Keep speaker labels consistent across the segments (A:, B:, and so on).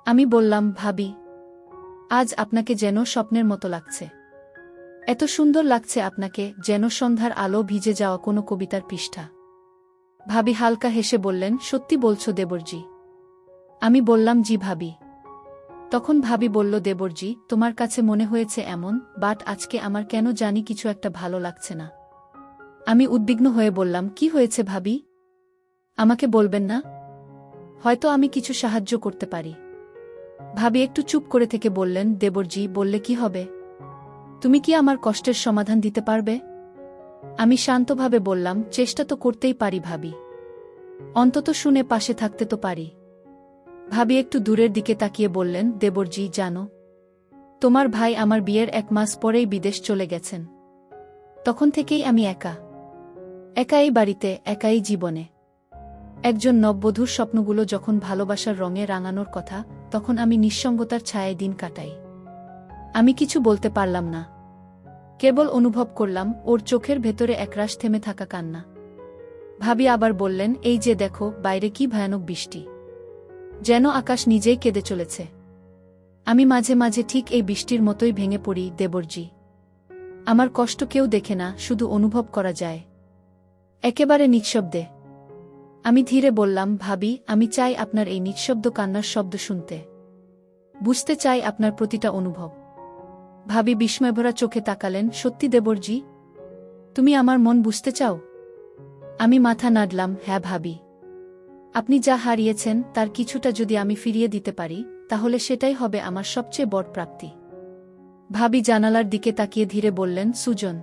A: আমি বললাম, ভাবি, আজ আপনাকে যেন স্বপ্নের মতো লাগছে। এত সুন্দর লাগছে আপনাকে, যেন সন্ধ্যার আলো ভিজে যাওয়া কোনো কবিতার পৃষ্ঠা। ভাবি হালকা হেসে বললেন, সত্যি বলছো দেবরজি? আমি বললাম, জি ভাবি। তখন ভাবি বলল, দেবরজি, তোমার কাছে মনে হয়েছে এমন, বাট আজকে আমার কেন জানি কিছু একটা ভালো লাগছে না। আমি উদ্বিগ্ন হয়ে বললাম, কি হয়েছে ভাবি? আমাকে বলবেন না? হয়তো আমি কিছু সাহায্য করতে পারি। ভাবি একটু চুপ করে থেকে বললেন, দেবরজি, বললে কি হবে? তুমি কি আমার কষ্টের সমাধান দিতে পারবে? আমি শান্তভাবে বললাম, চেষ্টা তো করতেই পারি ভাবি। অন্তত শুনে পাশে থাকতে তো পারি। ভাবি একটু দূরের দিকে তাকিয়ে বললেন, দেবরজি, জানো, তোমার ভাই আমার বিয়ের 1 মাস পরেই বিদেশ চলে গেছেন। তখন থেকেই আমি একা এই বাড়িতে, একাই জীবনে। একজন নববধূর স্বপ্নগুলো যখন ভালোবাসার রঙে রাঙানোর কথা, তখন আমি নিঃসঙ্গতার ছায়ায় দিন কাটাই। আমি কিছু বলতে পারলাম না, কেবল অনুভব করলাম ওর চোখের ভেতরে একরাশ থেমে থাকা কান্না। ভাবি আবার বললেন, এই যে দেখো, বাইরে কি ভয়ানক বৃষ্টি, যেন আকাশ নিজেই কেঁদে চলেছে। আমি মাঝে মাঝে ঠিক এই বৃষ্টির মতোই ভেঙে পড়ি দেবরজি। আমার কষ্ট কেউ দেখে না, শুধু অনুভব করা যায়, একেবারে নিঃশব্দে। আমি ধীরে বললাম, ভাবি, আমি চাই আপনার এই নিঃশব্দ কান্নার শব্দ শুনতে, বুঝতে চাই আপনার প্রতিটা অনুভব। ভাবি বিস্ময়ভরা চোখে তাকালেন, সত্যি দেবরজি? তুমি আমার মন বুঝতে চাও? আমি মাথা নাড়লাম, হ্যাঁ ভাবি। আপনি যা হারিয়েছেন তার কিছুটা যদি আমি ফিরিয়ে দিতে পারি, তাহলে সেটাই হবে আমার সবচেয়ে বড় প্রাপ্তি। ভাবি জানালার দিকে তাকিয়ে ধীরে বললেন, সুজন,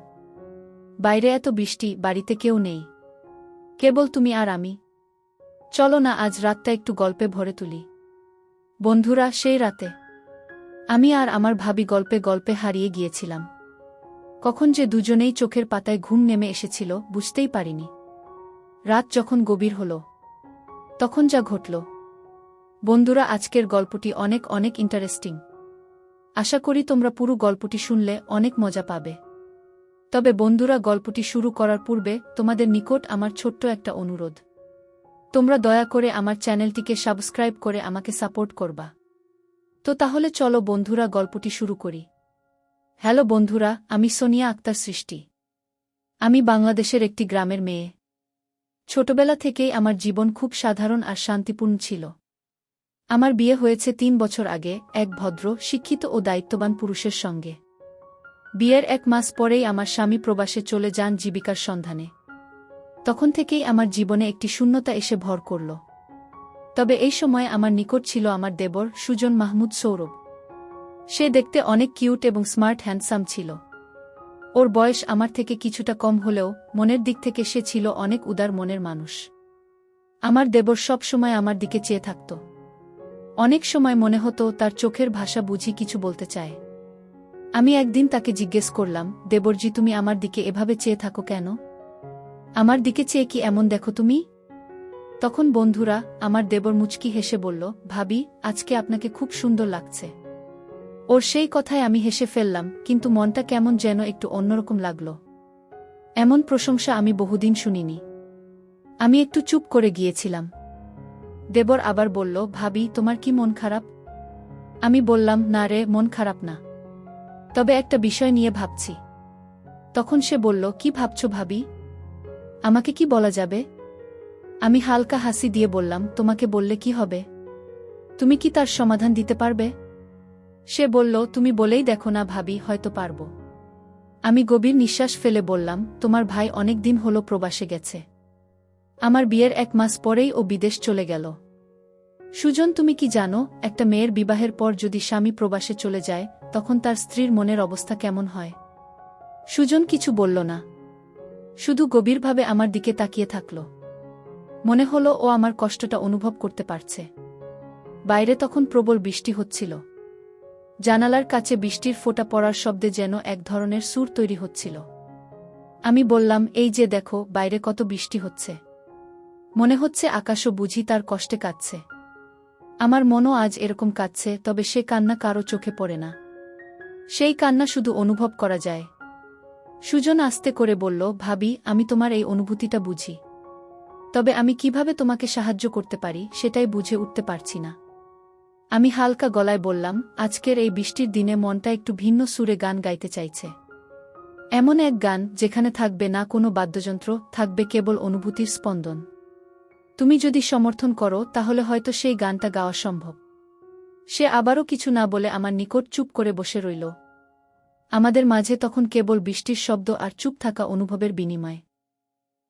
A: বাইরে এত বৃষ্টি, বাড়িতে কেউ নেই, কেবল তুমি আর আমি। চলো না আজ রাতটা একটু গল্পে ভরে তুলি। বন্ধুরা, সেই রাতে আমি আর আমার ভাবি গল্পে গল্পে হারিয়ে গিয়েছিলাম। কখন যে দুজনেই চোখের পাতায় ঘুম নেমে এসেছিল বুঝতেই পারিনি। রাত যখন গভীর হল, তখন যা ঘটল। বন্ধুরা, আজকের গল্পটি অনেক অনেক ইন্টারেস্টিং। আশা করি তোমরা পুরো গল্পটি শুনলে অনেক মজা পাবে। তবে বন্ধুরা, গল্পটি শুরু করার পূর্বে তোমাদের নিকট আমার ছোট্ট একটা অনুরোধ। তোমরা দয়া করে আমার চ্যানেলটিকে সাবস্ক্রাইব করে আমাকে সাপোর্ট করবা। তো তাহলে চলো বন্ধুরা, গল্পটি শুরু করি। হ্যালো বন্ধুরা, আমি সোনিয়া আক্তার সৃষ্টি। আমি বাংলাদেশের একটি গ্রামের মেয়ে। ছোটবেলা থেকেই আমার জীবন খুব সাধারণ আর শান্তিপূর্ণ ছিল। আমার বিয়ে হয়েছে 3 বছর আগে এক ভদ্র, শিক্ষিত ও দায়িত্ববান পুরুষের সঙ্গে। বিয়ের 1 মাস পরেই আমার স্বামী প্রবাসে চলে যান জীবিকার সন্ধানে। তখন থেকেই আমার জীবনে একটি শূন্যতা এসে ভর করল। তবে এই সময় আমার নিকট ছিল আমার দেবর সুজন মাহমুদ সৌরভ। সে দেখতে অনেক কিউট এবং স্মার্ট হ্যান্ডসাম ছিল। ওর বয়স আমার থেকে কিছুটা কম হলেও মনের দিক থেকে সে ছিল অনেক উদার মনের মানুষ। আমার দেবর সব সময় আমার দিকে চেয়ে থাকত। অনেক সময় মনে হতো তার চোখের ভাষা বুঝি কিছু বলতে চায়। আমি একদিন তাকে জিজ্ঞেস করলাম, দেবরজি, তুমি আমার দিকে এভাবে চেয়ে থাকো কেন? আমার দিকে চেয়ে কি এমন দেখো তুমি? তখন বন্ধুরা, আমার দেবর মুচকি হেসে বলল, ভাবি, আজকে আপনাকে খুব সুন্দর লাগছে। ওর সেই কথায় আমি হেসে ফেললাম, কিন্তু মনটা কেমন যেন একটু অন্যরকম লাগল। এমন প্রশংসা আমি বহুদিন শুনিনি। আমি একটু চুপ করে গিয়েছিলাম। দেবর আবার বলল, ভাবি, তোমার কি মন খারাপ? আমি বললাম, না রে, মন খারাপ না, তবে একটা বিষয় নিয়ে ভাবছি। তখন সে বলল, কি ভাবছো ভাবি? আমাকে কি বলা যাবে? আমি হালকা হাসি দিয়ে বললাম, তোমাকে বললে কি হবে? তুমি কি তার সমাধান দিতে পারবে? সে বলল, তুমি বলেই দেখো না ভাবি, হয়তো পারব। আমি গভীর নিঃশ্বাস ফেলে বললাম, তোমার ভাই অনেক দিন হলো প্রবাসে গেছে। আমার বিয়ের 1 মাস পরেই ও বিদেশ চলে গেল। সুজন, তুমি কি জানো, একটা মেয়ের বিবাহের পর যদি স্বামী প্রবাসে চলে যায়, তখন তার স্ত্রীর মনের অবস্থা কেমন হয়? সুজন কিছু বলল না, শুধু গভীরভাবে আমার দিকে তাকিয়ে থাকল। মনে হলো ও আমার কষ্টটা অনুভব করতে পারছে। বাইরে তখন প্রবল বৃষ্টি হচ্ছিল। জানালার কাছে বৃষ্টির ফোঁটা পড়ার শব্দে যেন এক ধরনের সুর তৈরি হচ্ছিল। আমি বললাম, এই যে দেখো, বাইরে কত বৃষ্টি হচ্ছে। মনে হচ্ছে আকাশও বুঝি তার কষ্টে কাঁদছে। আমার মনও আজ এরকম কাঁদছে, তবে সে কান্না কারো চোখে পড়ে না। সেই কান্না শুধু অনুভব করা যায়। সুজন আস্তে করে বলল, ভাবি, আমি তোমার এই অনুভূতিটা বুঝি। তবে আমি কিভাবে তোমাকে সাহায্য করতে পারি সেটাই বুঝে উঠতে পারছি না। আমি হালকা গলায় বললাম, আজকের এই বৃষ্টির দিনে মনটা একটু ভিন্ন সুরে গান গাইতে চাইছে। এমন এক গান যেখানে থাকবে না কোনো বাদ্যযন্ত্র, থাকবে কেবল অনুভূতির স্পন্দন। তুমি যদি সমর্থন করো তাহলে হয়তো সেই গানটা গাওয়া সম্ভব। সে আবারও কিছু না বলে আমার নিকট চুপ করে বসে রইল। আমাদের মাঝে তখন কেবল বৃষ্টির শব্দ আর চুপ থাকা অনুভবের বিনিময়।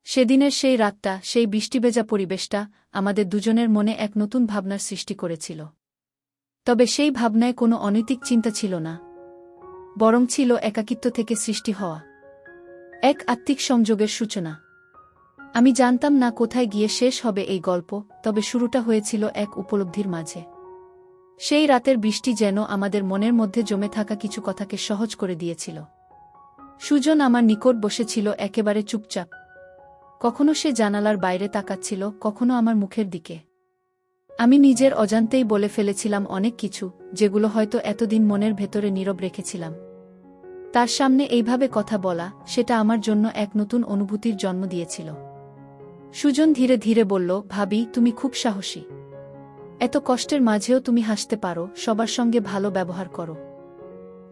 A: সেদিনের সেই রাতটা, সেই বৃষ্টিভেজা পরিবেশটা আমাদের দুজনের মনে এক নতুন ভাবনার সৃষ্টি করেছিল। তবে সেই ভাবনায় কোনো অনৈতিক চিন্তা ছিল না, বরং ছিল একাকিত্ব থেকে সৃষ্টি হওয়া এক আত্মিক সংযোগের সূচনা। আমি জানতাম না কোথায় গিয়ে শেষ হবে এই গল্প, তবে শুরুটা হয়েছিল এক উপলব্ধির মাঝে। সেই রাতের বৃষ্টি যেন আমাদের মনের মধ্যে জমে থাকা কিছু কথাকে সহজ করে দিয়েছিল। সুজন আমার নিকট বসেছিল একেবারে চুপচাপ। কখনো সে জানালার বাইরে তাকাচ্ছিল, কখনো আমার মুখের দিকে। আমি নিজের অজান্তেই বলে ফেলেছিলাম অনেক কিছু, যেগুলো হয়তো এতদিন মনের ভেতরে নীরব রেখেছিলাম। তার সামনে এইভাবে কথা বলা, সেটা আমার জন্য এক নতুন অনুভূতির জন্ম দিয়েছিল। সুজন ধীরে ধীরে বলল, ভাবি, তুমি খুব সাহসী। এত কষ্টের মাঝেও তুমি হাসতে পারো, সবার সঙ্গে ভালো ব্যবহার করো।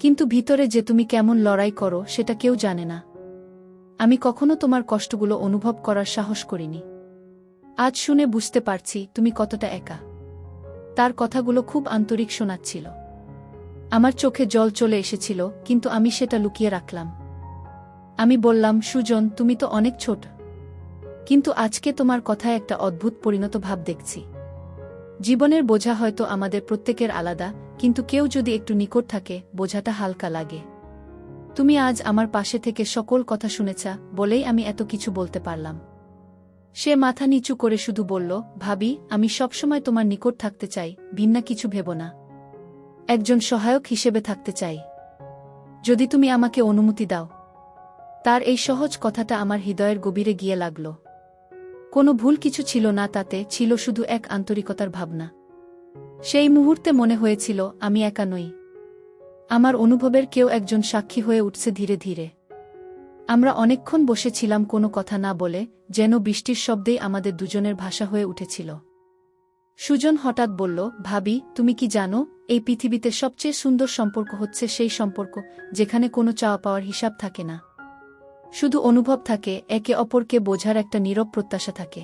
A: কিন্তু ভিতরে যে তুমি কেমন লড়াই করো সেটা কেউ জানে না। আমি কখনো তোমার কষ্টগুলো অনুভব করার সাহস করিনি। আজ শুনে বুঝতে পারছি তুমি কতটা একা। তার কথাগুলো খুব আন্তরিক শোনাচ্ছিল। আমার চোখে জল চলে এসেছিল, কিন্তু আমি সেটা লুকিয়ে রাখলাম। আমি বললাম, সুজন, তুমি তো অনেক ছোট, কিন্তু আজকে তোমার কথায় একটা অদ্ভুত পরিণত ভাব দেখছি। জীবনের বোঝা হয়তো আমাদের প্রত্যেকের আলাদা, কিন্তু কেউ যদি একটু নিকট থাকে বোঝাটা হালকা লাগে। তুমি আজ আমার পাশে থেকে সকল কথা শুনেছা বলেই আমি এত কিছু বলতে পারলাম। সে মাথা নিচু করে শুধু বলল, ভাবি, আমি সবসময় তোমার নিকট থাকতে চাই, ভিন্ন কিছু ভেব না। একজন সহায়ক হিসেবে থাকতে চাই, যদি তুমি আমাকে অনুমতি দাও। তার এই সহজ কথাটা আমার হৃদয়ের গভীরে গিয়ে লাগল। কোনো ভুল কিছু ছিল না তাতে, ছিল শুধু এক আন্তরিকতার ভাবনা। সেই মুহূর্তে মনে হয়েছিল আমি একা নই, আমার অনুভবের কেউ একজন সাক্ষী হয়ে উঠছে ধীরে ধীরে। আমরা অনেকক্ষণ বসেছিলাম কোনো কথা না বলে, যেন বৃষ্টির শব্দেই আমাদের দুজনের ভাষা হয়ে উঠেছিল। সুজন হঠাৎ বলল, ভাবি, তুমি কি জানো, এই পৃথিবীতে সবচেয়ে সুন্দর সম্পর্ক হচ্ছে সেই সম্পর্ক যেখানে কোনো চাওয়া পাওয়ার হিসাব থাকে না, শুধু অনুভব থাকে, একে অপরকে বোঝার একটা নীরব প্রত্যাশা থাকে।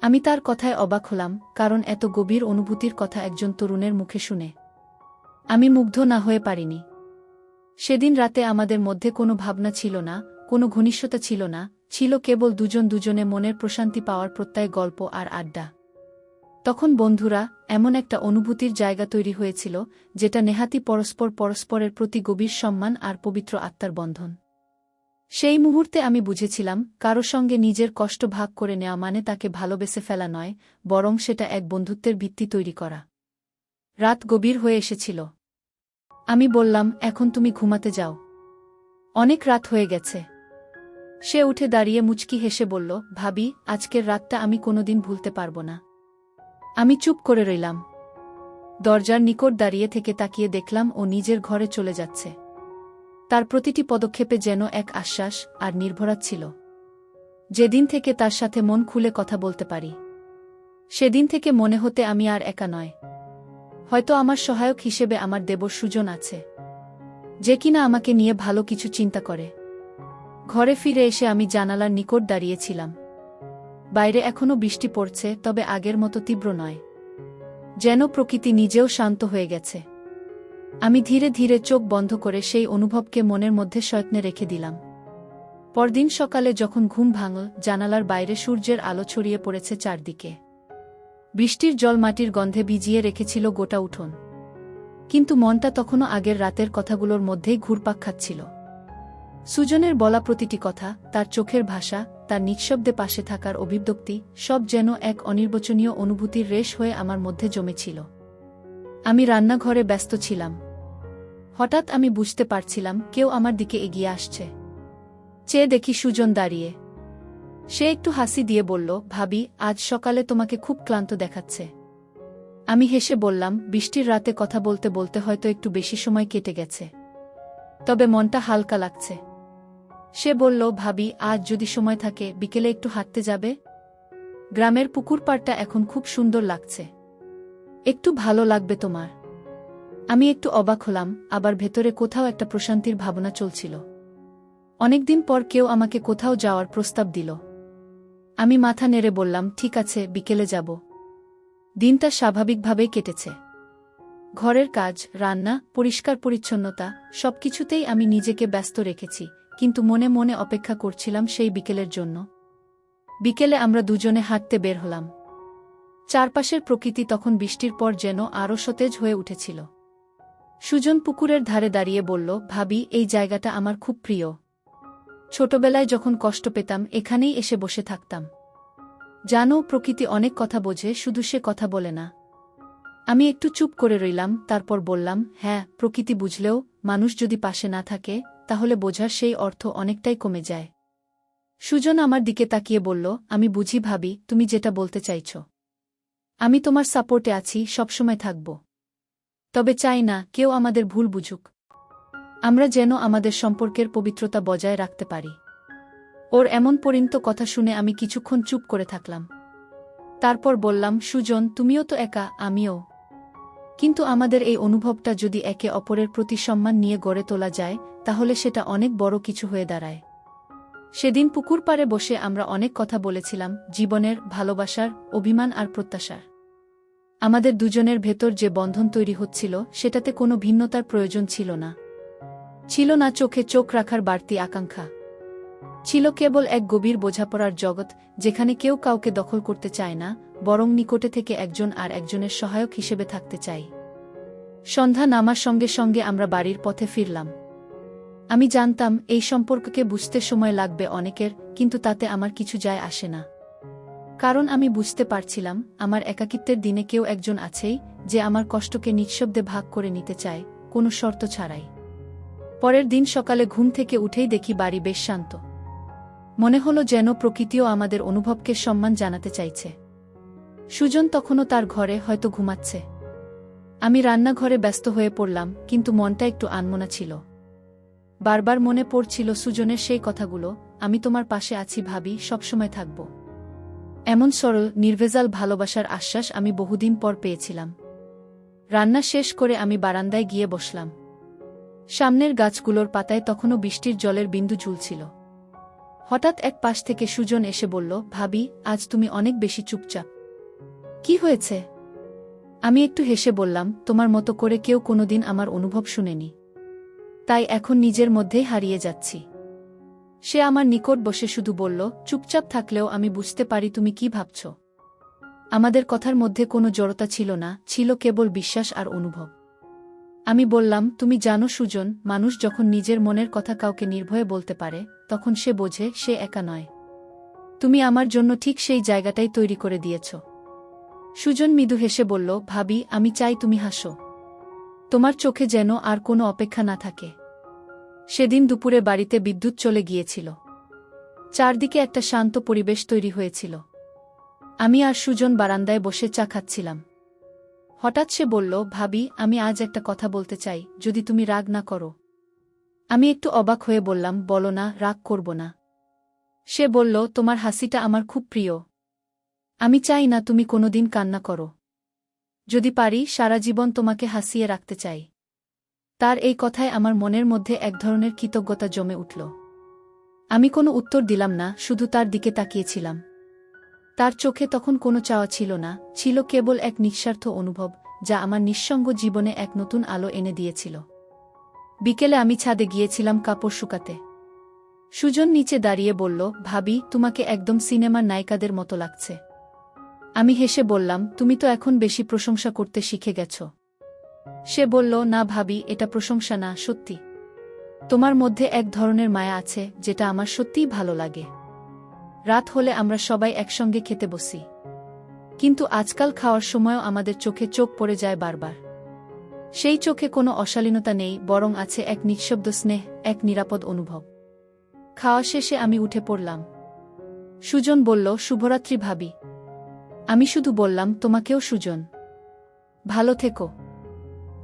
A: আমি তার কথায় অবাক হলাম, কারণ এত গভীর অনুভূতির কথা একজন তরুণের মুখে শুনে আমি মুগ্ধ না হয়ে পারিনি। সেদিন রাতে আমাদের মধ্যে কোনো ভাবনা ছিল না, কোনো ঘনিষ্ঠতা ছিল না, ছিল কেবল দুজন দুজনে মনের প্রশান্তি পাওয়ার প্রত্যয়, গল্প আর আড্ডা। তখন বন্ধুরা, এমন একটা অনুভূতির জায়গা তৈরি হয়েছিল যেটা নেহাতি পরস্পরের প্রতি গভীর সম্মান আর পবিত্র আত্মার বন্ধন। সেই মুহূর্তে আমি বুঝেছিলাম, কারো সঙ্গে নিজের কষ্ট ভাগ করে নেওয়া মানে তাকে ভালোবেসে ফেলা নয়, বরং সেটা এক বন্ধুত্বের ভিত্তি তৈরি করা। রাত গভীর হয়ে এসেছিল। আমি বললাম, এখন তুমি ঘুমাতে যাও, অনেক রাত হয়ে গেছে। সে উঠে দাঁড়িয়ে মুচকি হেসে বলল, ভাবি, আজকের রাতটা আমি কোনোদিন ভুলতে পারব না। আমি চুপ করে রইলাম। দরজার নিকট দাঁড়িয়ে থেকে তাকিয়ে দেখলাম ও নিজের ঘরে চলে যাচ্ছে। তার প্রতিটি পদক্ষেপে যেন এক আশ্বাস আর নির্ভরতা ছিল। যেদিন থেকে তার সাথে মন খুলে কথা বলতে পারি, সেদিন থেকে মনে হতে আমি আর একা নয়। হয়তো আমার সহায়ক হিসেবে আমার দেবর সুজন আছে, যে কিনা আমাকে নিয়ে ভালো কিছু চিন্তা করে। ঘরে ফিরে এসে আমি জানালার নিকট দাঁড়িয়েছিলাম। বাইরে এখনো বৃষ্টি পড়ছে, তবে আগের মতো তীব্র নয়, যেন প্রকৃতি নিজেও শান্ত হয়ে গেছে। আমি ধীরে ধীরে চোখ বন্ধ করে সেই অনুভবকে মনের মধ্যে সযত্নে রেখে দিলাম। পরদিন সকালে যখন ঘুম ভাঙল, জানালার বাইরে সূর্যের আলো ছড়িয়ে পড়েছে চারদিকে। বৃষ্টির জল মাটির গন্ধে ভিজিয়ে রেখেছিল গোটা উঠোন, কিন্তু মনটা তখনও আগের রাতের কথাগুলোর মধ্যেই ঘুরপাক খাচ্ছিল। সুজনের বলা প্রতিটি কথা, তার চোখের ভাষা, তার নিঃশব্দে পাশে থাকার অভিব্যক্তি, সব যেন এক অনির্বচনীয় অনুভূতির রেশ হয়ে আমার মধ্যে জমেছিল। আমি রান্নাঘরে ব্যস্ত ছিলাম। হঠাৎ আমি বুঝতে পারছিলাম কেউ আমার দিকে এগিয়ে আসছে। চেয়ে দেখি সুজন দাঁড়িয়ে। সে একটু হাসি দিয়ে বলল, ভাবি, আজ সকালে তোমাকে খুব ক্লান্ত দেখাচ্ছে। আমি হেসে বললাম, বৃষ্টির রাতে কথা বলতে বলতে হয়তো একটু বেশি সময় কেটে গেছে, তবে মনটা হালকা লাগছে। সে বলল, ভাবি, আজ যদি সময় থাকে বিকেলে একটু হাঁটতে যাবে? গ্রামের পুকুর পাড়টা এখন খুব সুন্দর লাগছে। একটু ভালো লাগবে তোমার। আমি একটু অবাক হলাম, আবার ভেতরে কোথাও একটা প্রশান্তির ভাবনা চলছিল। অনেকদিন পর কেউ আমাকে কোথাও যাওয়ার প্রস্তাব দিল। আমি মাথা নেড়ে বললাম, ঠিক আছে, বিকেলে যাব। দিনটা স্বাভাবিকভাবেই কেটেছে। ঘরের কাজ, রান্না, পরিষ্কার পরিচ্ছন্নতা সবকিছুতেই আমি নিজেকে ব্যস্ত রেখেছি, কিন্তু মনে মনে অপেক্ষা করছিলাম সেই বিকেলের জন্য। বিকেলে আমরা দুজনে হাঁটতে বের হলাম। চারপাশের প্রকৃতি তখন বৃষ্টির পর যেন আরও সতেজ হয়ে উঠেছিল। সুজন পুকুরের ধারে দাঁড়িয়ে বলল, ভাবি, এই জায়গাটা আমার খুব প্রিয়। ছোটবেলায় যখন কষ্ট পেতাম এখানেই এসে বসে থাকতাম। জানো, প্রকৃতি অনেক কথা বোঝে, শুধু সে কথা বলে না। আমি একটু চুপ করে রইলাম, তারপর বললাম, হ্যাঁ, প্রকৃতি বুঝলেও মানুষ যদি পাশে না থাকে তাহলে বোঝার সেই অর্থ অনেকটাই কমে যায়। সুজন আমার দিকে তাকিয়ে বলল, আমি বুঝি ভাবি, তুমি যেটা বলতে চাইছ। আমি তোমার সাপোর্টে আছি, সবসময় থাকব। তবে চাই না কেউ আমাদের ভুল বুঝুক। আমরা যেন আমাদের সম্পর্কের পবিত্রতা বজায় রাখতে পারি। ওর এমন পরিণত কথা শুনে আমি কিছুক্ষণ চুপ করে থাকলাম। তারপর বললাম, সুজন, তুমিও তো একা, আমিও। কিন্তু আমাদের এই অনুভবটা যদি একে অপরের প্রতি সম্মান নিয়ে গড়ে তোলা যায় তাহলে সেটা অনেক বড় কিছু হয়ে দাঁড়ায়। সেদিন পুকুর পাড়ে বসে আমরা অনেক কথা বলেছিলাম, জীবনের, ভালোবাসার, অভিমান আর প্রত্যাশার। আমাদের দুজনের ভেতর যে বন্ধন তৈরি হচ্ছিল সেটাতে কোনো ভিন্নতার প্রয়োজন ছিল না। ছিল না চোখে চোখ রাখার বাড়তি আকাঙ্ক্ষা। ছিল কেবল এক গভীর বোঝাপড়ার জগৎ, যেখানে কেউ কাউকে দখল করতে চায় না, বরং নিকটে থেকে একজন আর একজনের সহায়ক হিসেবে থাকতে চাই। সন্ধ্যা নামার সঙ্গে সঙ্গে আমরা বাড়ির পথে ফিরলাম। আমি জানতাম এই সম্পর্ককে বুঝতে সময় লাগবে অনেকের, কিন্তু তাতে আমার কিছু যায় আসে না। কারণ আমি বুঝতে পারছিলাম আমার একাকিত্বের দিনে কেউ একজন আছেই, যে আমার কষ্টকে নিঃশব্দে ভাগ করে নিতে চায়, কোনো শর্ত ছাড়াই। পরের দিন সকালে ঘুম থেকে উঠেই দেখি বাড়ি বেশ শান্ত। মনে হলো যেন প্রকৃতিও আমাদের অনুভবকে সম্মান জানাতে চাইছে। সুজন তখনও তার ঘরে হয়তো ঘুমাচ্ছে। আমি রান্নাঘরে ব্যস্ত হয়ে পড়লাম, কিন্তু মনটা একটু আনমনা ছিল। বারবার মনে পড়ছিল সুজনের সেই কথাগুলো, আমি তোমার পাশে আছি ভাবি, সবসময় থাকব। এমন সরল, নির্ভেজাল ভালোবাসার আশ্বাস আমি বহুদিন পর পেয়েছিলাম। রান্না শেষ করে আমি বারান্দায় গিয়ে বসলাম। সামনের গাছগুলোর পাতায় তখনও বৃষ্টির জলের বিন্দু ঝুলছিল। হঠাৎ এক পাশ থেকে সুজন এসে বলল, ভাবি, আজ তুমি অনেক বেশি চুপচাপ। কি হয়েছে? আমি একটু হেসে বললাম, তোমার মতো করে কেউ কোনোদিন আমার অনুভব শুনেনি, তাই এখন নিজের মধ্যেই হারিয়ে যাচ্ছি। সে আমার নিকট বসে শুধু বলল, চুপচাপ থাকলেও আমি বুঝতে পারি তুমি কি ভাবছ। আমাদের কথার মধ্যে কোনো জড়তা ছিল না, ছিল কেবল বিশ্বাস আর অনুভব। আমি বললাম, তুমি জানো সুজন, মানুষ যখন নিজের মনের কথা কাউকে নির্ভয়ে বলতে পারে তখন সে বোঝে সে একা নয়। তুমি আমার জন্য ঠিক সেই জায়গাটাই তৈরি করে দিয়েছ। সুজন মৃদু হেসে বলল, ভাবি, আমি চাই তুমি হাসো। তোমার চোখে যেন আর কোনো অপেক্ষা না থাকে। সেদিন দুপুরে বাড়িতে বিদ্যুৎ চলে গিয়েছিল। চারদিকে একটা শান্ত পরিবেশ তৈরি হয়েছিল। আমি আর সুজন বারান্দায় বসে চা খাচ্ছিলাম। হঠাৎ সে বলল, ভাবি, আমি আজ একটা কথা বলতে চাই, যদি তুমি রাগ না করো। আমি একটু অবাক হয়ে বললাম, বলো না, রাগ করব না। সে বলল, তোমার হাসিটা আমার খুব প্রিয়। আমি চাই না তুমি কোনোদিন কান্না করো। যদি পারি সারা জীবন তোমাকে হাসিয়ে রাখতে চাই। তার এই কথায় আমার মনের মধ্যে এক ধরনের কৃতজ্ঞতা জমে উঠল। আমি কোনো উত্তর দিলাম না, শুধু তার দিকে তাকিয়েছিলাম। তার চোখে তখন কোনো চাওয়া ছিল না, ছিল কেবল এক নিঃস্বার্থ অনুভব, যা আমার নিঃসঙ্গ জীবনে এক নতুন আলো এনে দিয়েছিল। বিকেলে আমি ছাদে গিয়েছিলাম কাপড় শুকাতে। সুজন নিচে দাঁড়িয়ে বলল, ভাবি, তোমাকে একদম সিনেমার নায়িকাদের মতো লাগছে। আমি হেসে বললাম, তুমি তো এখন বেশি প্রশংসা করতে শিখে গেছ। সে বলল, না ভাবি, এটা প্রশংসা না, সত্যি। তোমার মধ্যে এক ধরনের মায়া আছে যেটা আমার সত্যিই ভালো লাগে। রাত হলে আমরা সবাই একসঙ্গে খেতে বসি, কিন্তু আজকাল খাওয়ার সময়ও আমাদের চোখে চোখ পড়ে যায় বারবার। সেই চোখে কোনো অশালীনতা নেই, বরং আছে এক নিঃশব্দ স্নেহ, এক নিরাপদ অনুভব। খাওয়া শেষে আমি উঠে পড়লাম। সুজন বলল, শুভরাত্রি ভাবি। আমি শুধু বললাম, তোমাকেও সুজন। ভালো থেকো।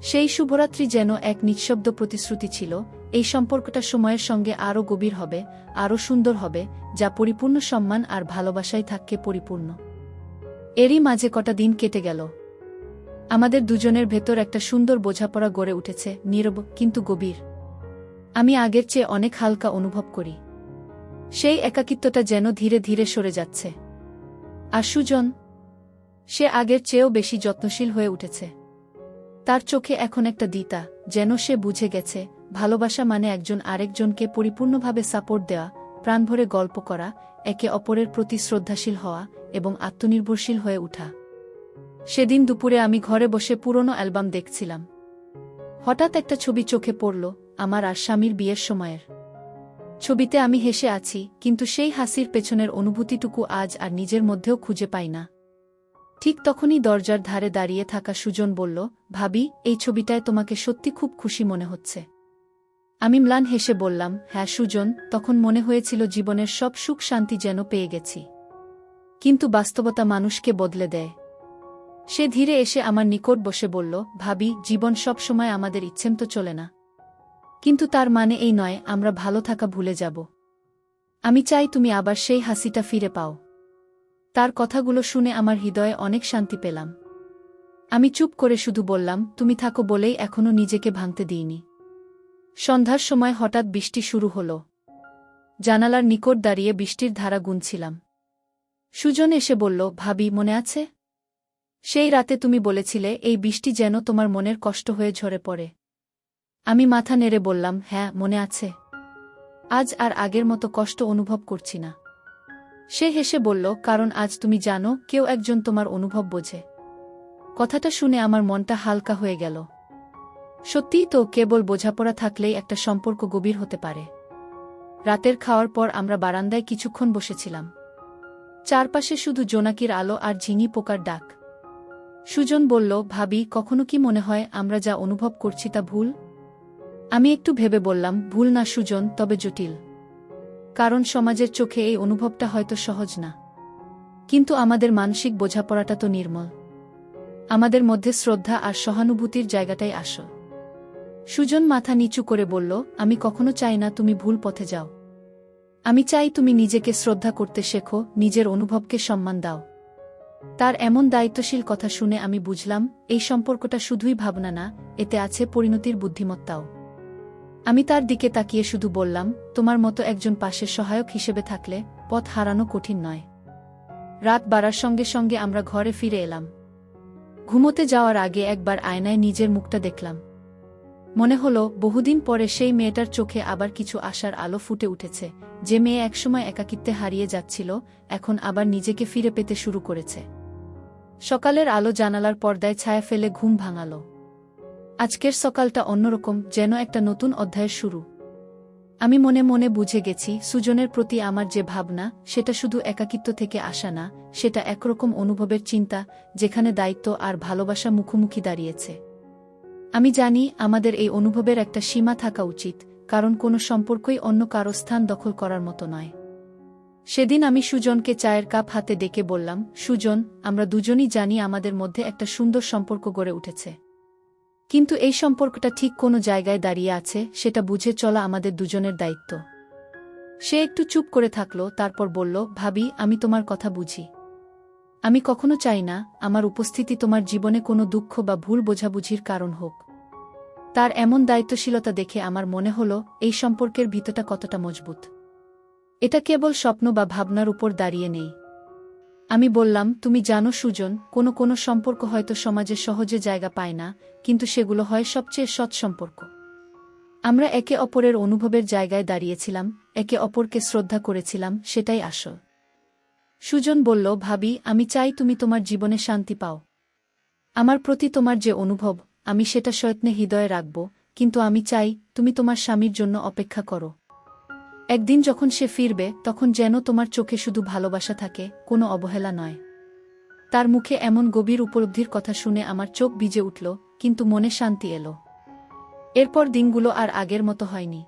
A: সেই শুভরাত্রি যেন এক নিঃশব্দ প্রতিশ্রুতি ছিল, এই সম্পর্কটা সময়ের সঙ্গে আরও গভীর হবে, আরও সুন্দর হবে, যা পরিপূর্ণ সম্মান আর ভালোবাসায় থাকবে পরিপূর্ণ। এরই মাঝে কটা দিন কেটে গেল। আমাদের দুজনের ভেতর একটা সুন্দর বোঝাপড়া গড়ে উঠেছে, নীরব কিন্তু গভীর। আমি আগের চেয়ে অনেক হালকা অনুভব করি। সেই একাকিত্বটা যেন ধীরে ধীরে সরে যাচ্ছে। আর সুজন, সে আগের চেয়েও বেশি যত্নশীল হয়ে উঠেছে। তার চোখে এখন একটা দ্বিধা, যেন সে বুঝে গেছে ভালোবাসা মানে একজন আরেকজনকে পরিপূর্ণভাবে সাপোর্ট দেওয়া, প্রাণভরে গল্প করা, একে অপরের প্রতি শ্রদ্ধাশীল হওয়া এবং আত্মনির্ভরশীল হয়ে ওঠা। সেদিন দুপুরে আমি ঘরে বসে পুরনো অ্যালবাম দেখছিলাম। হঠাৎ একটা ছবি চোখে পড়ল, আমার আর স্বামীর বিয়ের সময়ের। ছবিতে আমি হেসে আছি, কিন্তু সেই হাসির পেছনের অনুভূতিটুকু আজ আর নিজের মধ্যেও খুঁজে পাই না। ঠিক তখনই দরজার ধারে দাঁড়িয়ে থাকা সুজন বলল, ভাবি, এই ছবিটায় তোমাকে সত্যি খুব খুশি মনে হচ্ছে। আমি ম্লান হেসে বললাম, হ্যাঁ সুজন, তখন মনে হয়েছিল জীবনের সব সুখ শান্তি যেন পেয়ে গেছি। কিন্তু বাস্তবতা মানুষকে বদলে দেয়। সে ধীরে এসে আমার নিকট বসে বলল, ভাবি, জীবন সব সময় আমাদের ইচ্ছেমতো চলে না। কিন্তু তার মানে এই নয় আমরা ভালো থাকা ভুলে যাব। আমি চাই তুমি আবার সেই হাসিটা ফিরে পাও। তার কথাগুলো শুনে আমার হৃদয়ে অনেক শান্তি পেলাম। আমি চুপ করে শুধু বললাম, তুমি থাকো বলেই এখনো নিজেকে ভাঙতে দিইনি। সন্ধ্যার সময় হঠাৎ বৃষ্টি শুরু হল। জানালার নিকট দাঁড়িয়ে বৃষ্টির ধারা গুনছিলাম। সুজন এসে বলল, ভাবি, মনে আছে সেই রাতে তুমি বলেছিলে এই বৃষ্টি যেন তোমার মনের কষ্ট হয়ে ঝরে পড়ে? আমি মাথা নেড়ে বললাম, হ্যাঁ মনে আছে। আজ আর আগের মতো কষ্ট অনুভব করছি না। সে হেসে বলল, কারণ আজ তুমি জানো কেউ একজন তোমার অনুভব বোঝে। কথাটা শুনে আমার মনটা হালকা হয়ে গেল। সত্যিই তো, কেবল বোঝাপড়া থাকলেই একটা সম্পর্ক গভীর হতে পারে। রাতের খাওয়ার পর আমরা বারান্দায় কিছুক্ষণ বসেছিলাম। চারপাশে শুধু জোনাকির আলো আর ঝিঙি পোকার ডাক। সুজন বলল, ভাবি, কখনো কি মনে হয় আমরা যা অনুভব করছি তা ভুল? আমি একটু ভেবে বললাম, ভুল না সুজন, তবে জটিল। কারণ সমাজের চোখে এই অনুভবটা হয়তো সহজ না, কিন্তু আমাদের মানসিক বোঝাপড়াটা তো নির্মল। আমাদের মধ্যে শ্রদ্ধা আর সহানুভূতির জায়গাটাই আসল। সুজন মাথা নিচু করে বলল, আমি কখনো চাই না তুমি ভুল পথে যাও। আমি চাই তুমি নিজেকে শ্রদ্ধা করতে শেখো, নিজের অনুভবকে সম্মান দাও। তার এমন দায়িত্বশীল কথা শুনে আমি বুঝলাম, এই সম্পর্কটা শুধুই ভাবনা না, এতে আছে পরিণতির বুদ্ধিমত্তাও। আমি তার দিকে তাকিয়ে শুধু বললাম, তোমার মতো একজন পাশের সহায়ক হিসেবে থাকলে পথ হারানো কঠিন নয়। রাত বাড়ার সঙ্গে সঙ্গে আমরা ঘরে ফিরে এলাম। ঘুমোতে যাওয়ার আগে একবার আয়নায় নিজের মুখটা দেখলাম। মনে হলো বহুদিন পরে সেই মেয়েটার চোখে আবার কিছু আশার আলো ফুটে উঠেছে। যে মেয়ে একসময় একাকিত্বে হারিয়ে যাচ্ছিল, এখন আবার নিজেকে ফিরে পেতে শুরু করেছে। সকালের আলো জানালার পর্দায় ছায়া ফেলে ঘুম ভাঙাল। আজকের সকালটা অন্যরকম, যেন একটা নতুন অধ্যায়ের শুরু। আমি মনে মনে বুঝে গেছি, সুজনের প্রতি আমার যে ভাবনা, সেটা শুধু একাকিত্ব থেকে আসা না, সেটা একরকম অনুভবের চিন্তা, যেখানে দায়িত্ব আর ভালোবাসা মুখোমুখি দাঁড়িয়েছে। আমি জানি আমাদের এই অনুভবের একটা সীমা থাকা উচিত, কারণ কোনো সম্পর্কই অন্য কারো স্থান দখল করার মতো নয়। সেদিন আমি সুজনকে চায়ের কাপ হাতে ডেকে বললাম, সুজন, আমরা দুজনই জানি আমাদের মধ্যে একটা সুন্দর সম্পর্ক গড়ে উঠেছে। কিন্তু এই সম্পর্কটা ঠিক কোনো জায়গায় দাঁড়িয়ে আছে, সেটা বুঝে চলা আমাদের দুজনের দায়িত্ব। সে একটু চুপ করে থাকল, তারপর বলল, ভাবি, আমি তোমার কথা বুঝি। আমি কখনো চাই না আমার উপস্থিতি তোমার জীবনে কোনো দুঃখ বা ভুল বোঝাবুঝির কারণ হোক। তার এমন দায়িত্বশীলতা দেখে আমার মনে হলো, এই সম্পর্কের ভিতটা কতটা মজবুত। এটা কেবল স্বপ্ন বা ভাবনার উপর দাঁড়িয়ে নেই। আমি বললাম, তুমি জানো সুজন, কোনো সম্পর্ক হয়তো সমাজে সহজে জায়গা পায় না, কিন্তু সেগুলো হয় সবচেয়ে সৎ সম্পর্ক। আমরা একে অপরের অনুভবের জায়গায় দাঁড়িয়েছিলাম, একে অপরকে শ্রদ্ধা করেছিলাম, সেটাই আসল। সুজন বলল, ভাবি, আমি চাই তুমি তোমার জীবনে শান্তি পাও। আমার প্রতি তোমার যে অনুভব, আমি সেটা সযত্নে হৃদয়ে রাখব, কিন্তু আমি চাই তুমি তোমার স্বামীর জন্য অপেক্ষা করো। একদিন যখন সে ফিরবে, তখন যেন তোমার চোখে শুধু ভালোবাসা থাকে, কোনো অবহেলা নয়। তার মুখে এমন গভীর উপলব্ধির কথা শুনে আমার চোখ ভিজে উঠল, কিন্তু মনে শান্তি এলো। এরপর দিনগুলো আর আগের মতো হয়নি।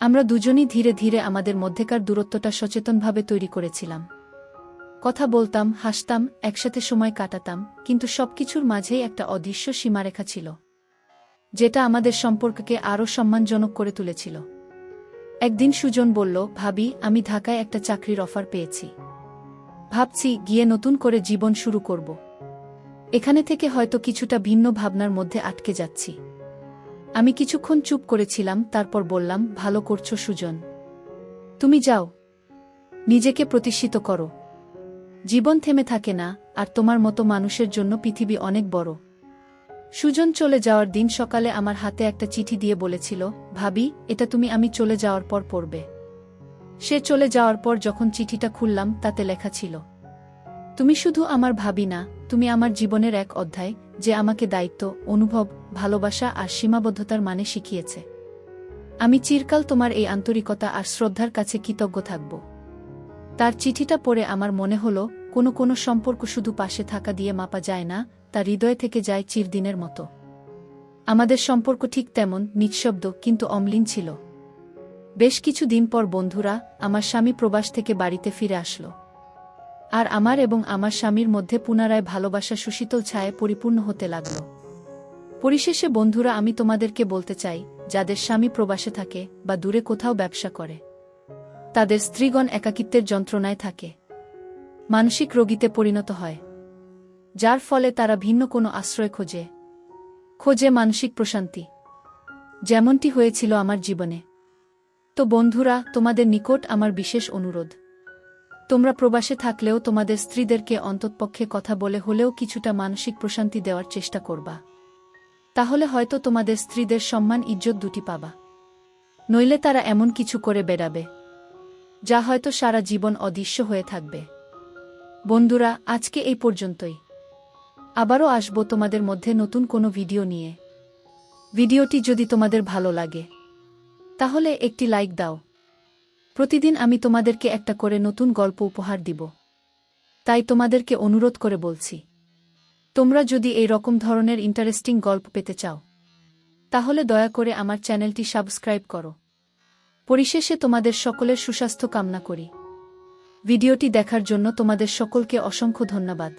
A: আমরা দুজনই ধীরে ধীরে আমাদের মধ্যেকার দূরত্বটা সচেতনভাবে তৈরি করেছিলাম। কথা বলতাম, হাসতাম, একসাথে সময় কাটাতাম, কিন্তু সবকিছুর মাঝেই একটা অদৃশ্য সীমারেখা ছিল, যেটা আমাদের সম্পর্ককে আরও সম্মানজনক করে তুলেছিল। একদিন সুজন বলল, ভাবি, আমি ঢাকায় একটা চাকরির অফার পেয়েছি। ভাবছি গিয়ে নতুন করে জীবন শুরু করব। এখানে থেকে হয়তো কিছুটা ভিন্ন ভাবনার মধ্যে আটকে যাচ্ছি। আমি কিছুক্ষণ চুপ করেছিলাম, তারপর বললাম, ভালো করছো সুজন। তুমি যাও, নিজেকে প্রতিষ্ঠিত করো। জীবন থেমে থাকে না, আর তোমার মতো মানুষের জন্য পৃথিবী অনেক বড়। সুজন চলে যাওয়ার দিন সকালে আমার হাতে একটা চিঠি দিয়ে বলেছিল, ভাবি, এটা তুমি আমি চলে যাওয়ার পর পড়বে। সে চলে যাওয়ার পর যখন চিঠিটা খুললাম, তাতে লেখা ছিল, তুমি শুধু আমার ভাবি না, তুমি আমার জীবনের এক অধ্যায়, যে আমাকে দায়িত্ব, অনুভব, ভালোবাসা আর সীমাবদ্ধতার মানে শিখিয়েছে। আমি চিরকাল তোমার এই আন্তরিকতা আর শ্রদ্ধার কাছে কৃতজ্ঞ থাকব। তার চিঠিটা পড়ে আমার মনে হলো, কোনো সম্পর্ক শুধু পাশে থাকা দিয়ে মাপা যায় না, তা হৃদয় থেকে যায় চিরদিনের মতো। আমাদের সম্পর্ক ঠিক তেমন, নিঃশব্দ কিন্তু অম্লিন ছিল। বেশ কিছু দিন পর বন্ধুরা, আমার স্বামী প্রবাস থেকে বাড়িতে ফিরে আসলো। আর আমার এবং আমার স্বামীর মধ্যে পুনরায় ভালোবাসা সুশীতল ছায়ে পরিপূর্ণ হতে লাগল। পরিশেষে বন্ধুরা, আমি তোমাদেরকে বলতে চাই, যাদের স্বামী প্রবাসে থাকে বা দূরে কোথাও ব্যবসা করে, তাদের স্ত্রীগণ একাকিত্বের যন্ত্রণায় থাকে, মানসিক রোগীতে পরিণত হয়, যার ফলে তারা ভিন্ন কোনো আশ্রয় খোঁজে মানসিক প্রশান্তি, যেমনটি হয়েছিল আমার জীবনে। তো বন্ধুরা, তোমাদের নিকট আমার বিশেষ অনুরোধ, তোমরা প্রবাসে থাকলেও তোমাদের স্ত্রীদেরকে অন্ততপক্ষে কথা বলে হলেও কিছুটা মানসিক প্রশান্তি দেওয়ার চেষ্টা করবা। তাহলে হয়তো তোমাদের স্ত্রীদের সম্মান ইজ্জত দুটি পাবা। নইলে তারা এমন কিছু করে বেড়াবে, যা হয়তো সারা জীবন অদৃশ্য হয়ে থাকবে। বন্ধুরা, আজকে এই পর্যন্তই। আবারও আসবো তোমাদের মধ্যে নতুন কোনো ভিডিও নিয়ে। ভিডিওটি যদি তোমাদের ভালো লাগে, তাহলে একটি লাইক দাও। প্রতিদিন আমি তোমাদেরকে একটা করে নতুন গল্প উপহার দিব। তাই তোমাদেরকে অনুরোধ করে বলছি, তোমরা যদি এই রকম ধরনের ইন্টারেস্টিং গল্প পেতে চাও, তাহলে দয়া করে আমার চ্যানেলটি সাবস্ক্রাইব করো। পরিশেষে তোমাদের সকলের সুস্বাস্থ্য কামনা করি। ভিডিওটি দেখার জন্য তোমাদের সকলকে অসংখ্য ধন্যবাদ।